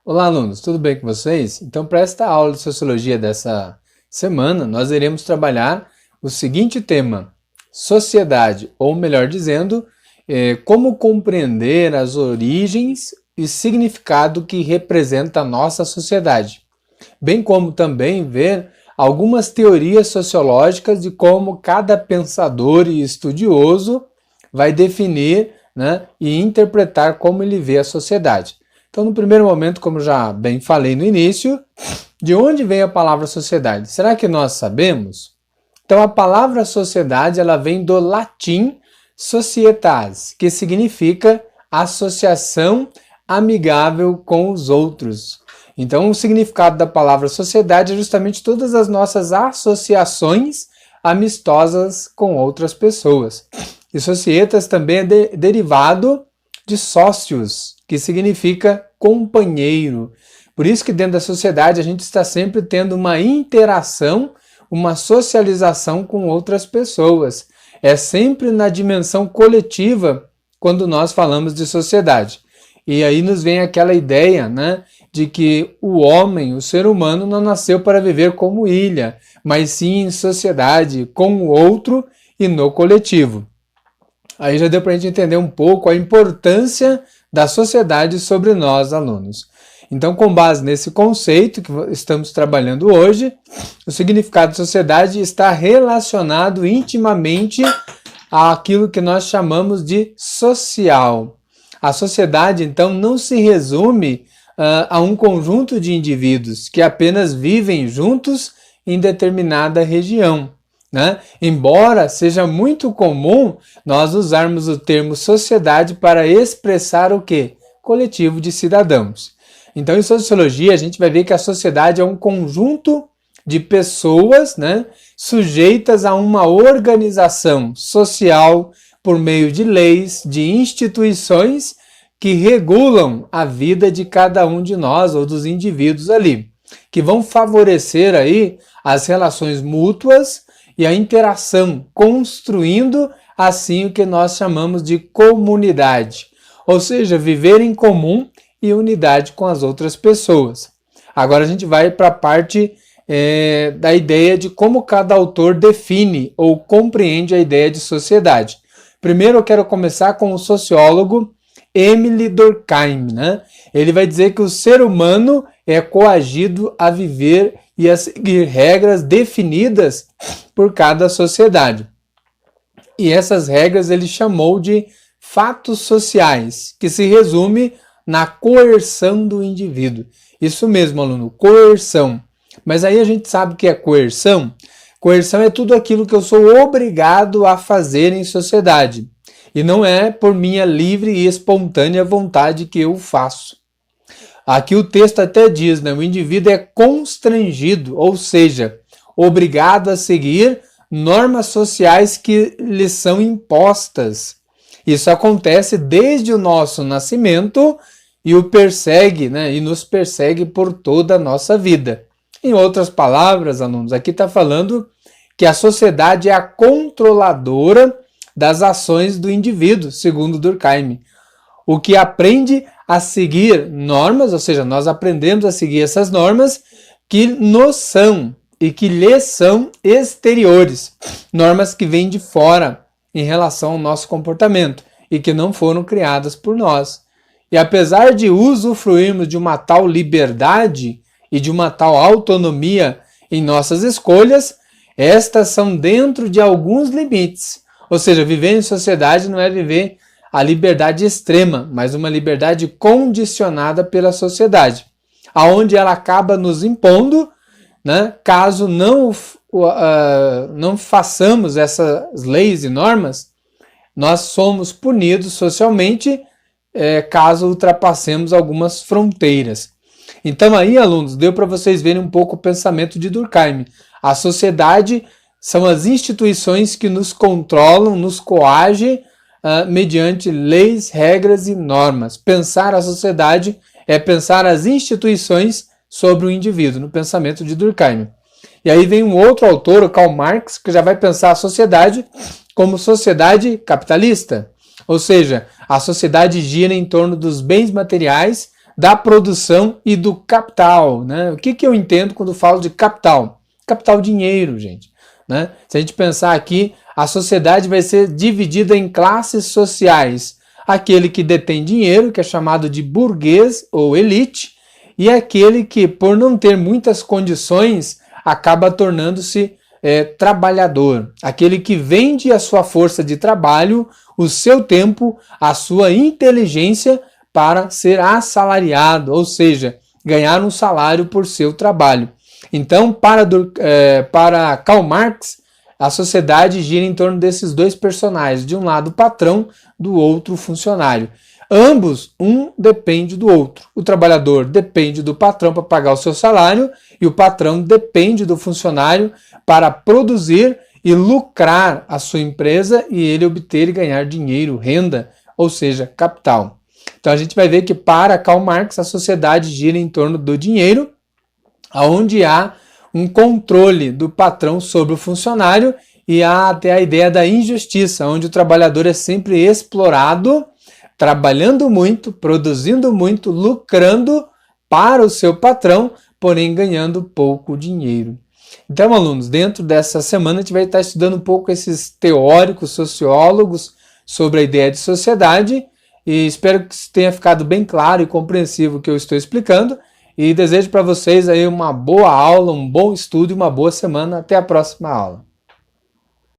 Olá, alunos, tudo bem com vocês? Então, para esta aula de Sociologia dessa semana, nós iremos trabalhar o seguinte tema: sociedade, ou melhor dizendo, como compreender as origens e significado que representa a nossa sociedade, bem como também ver algumas teorias sociológicas de como cada pensador e estudioso vai definir, né, e interpretar como ele vê a sociedade. Então, no primeiro momento, como já bem falei no início, de onde vem a palavra sociedade? Será que nós sabemos? Então, a palavra sociedade ela vem do latim societas, que significa associação amigável com os outros. Então, o significado da palavra sociedade é justamente todas as nossas associações amistosas com outras pessoas. E societas também é derivado de sócios, que significa companheiro. Por isso que dentro da sociedade a gente está sempre tendo uma interação, uma socialização com outras pessoas. É sempre na dimensão coletiva quando nós falamos de sociedade. E aí nos vem aquela ideia, né, de que o homem, o ser humano, não nasceu para viver como ilha, mas sim em sociedade, com o outro e no coletivo. Aí já deu para a gente entender um pouco a importância da sociedade sobre nós, alunos. Então, com base nesse conceito que estamos trabalhando hoje, o significado de sociedade está relacionado intimamente àquilo que nós chamamos de social. A sociedade, então, não se resume a um conjunto de indivíduos que apenas vivem juntos em determinada região, né? Embora seja muito comum nós usarmos o termo sociedade para expressar o quê? Coletivo de cidadãos. Então, em sociologia, a gente vai ver que a sociedade é um conjunto de pessoas, né, sujeitas a uma organização social por meio de leis, de instituições que regulam a vida de cada um de nós ou dos indivíduos ali, que vão favorecer aí as relações mútuas e a interação, construindo assim o que nós chamamos de comunidade, ou seja, viver em comum e unidade com as outras pessoas. Agora a gente vai para a parte da ideia de como cada autor define ou compreende a ideia de sociedade. Primeiro eu quero começar com o sociólogo Émile Durkheim, né? Ele vai dizer que o ser humano é coagido a viver e a seguir regras definidas por cada sociedade. E essas regras ele chamou de fatos sociais, que se resume na coerção do indivíduo. Isso mesmo, aluno, coerção. Mas aí a gente sabe o que é coerção? Coerção é tudo aquilo que eu sou obrigado a fazer em sociedade. E não é por minha livre e espontânea vontade que eu faço. Aqui o texto até diz, né? O indivíduo é constrangido, ou seja, obrigado a seguir normas sociais que lhe são impostas. Isso acontece desde o nosso nascimento e o persegue, né? E nos persegue por toda a nossa vida. Em outras palavras, alunos, aqui está falando que a sociedade é a controladora das ações do indivíduo, segundo Durkheim. O que aprende a seguir normas, ou seja, nós aprendemos a seguir essas normas que nos são e que lhes são exteriores, normas que vêm de fora em relação ao nosso comportamento e que não foram criadas por nós. E apesar de usufruirmos de uma tal liberdade e de uma tal autonomia em nossas escolhas, estas são dentro de alguns limites. Ou seja, viver em sociedade não é viver a liberdade extrema, mas uma liberdade condicionada pela sociedade, aonde ela acaba nos impondo, né, caso não façamos essas leis e normas, nós somos punidos socialmente caso ultrapassemos algumas fronteiras. Então aí, alunos, deu para vocês verem um pouco o pensamento de Durkheim. A sociedade são as instituições que nos controlam, nos coagem mediante leis, regras e normas. Pensar a sociedade é pensar as instituições sobre o indivíduo, no pensamento de Durkheim. E aí vem um outro autor, o Karl Marx, que já vai pensar a sociedade como sociedade capitalista. Ou seja, a sociedade gira em torno dos bens materiais, da produção e do capital, né? O que eu entendo quando falo de capital? Capital, dinheiro, gente, né? Se a gente pensar aqui, a sociedade vai ser dividida em classes sociais. Aquele que detém dinheiro, que é chamado de burguês ou elite, e aquele que, por não ter muitas condições, acaba tornando-se trabalhador. Aquele que vende a sua força de trabalho, o seu tempo, a sua inteligência para ser assalariado, ou seja, ganhar um salário por seu trabalho. Então, para Karl Marx, a sociedade gira em torno desses dois personagens, de um lado o patrão, do outro o funcionário. Ambos, um depende do outro. O trabalhador depende do patrão para pagar o seu salário e o patrão depende do funcionário para produzir e lucrar a sua empresa e ele obter e ganhar dinheiro, renda, ou seja, capital. Então a gente vai ver que para Karl Marx a sociedade gira em torno do dinheiro, onde há um controle do patrão sobre o funcionário e há até a ideia da injustiça, onde o trabalhador é sempre explorado, trabalhando muito, produzindo muito, lucrando para o seu patrão, porém ganhando pouco dinheiro. Então, alunos, dentro dessa semana a gente vai estar estudando um pouco esses teóricos, sociólogos sobre a ideia de sociedade e espero que tenha ficado bem claro e compreensível o que eu estou explicando. E desejo para vocês aí uma boa aula, um bom estudo e uma boa semana. Até a próxima aula.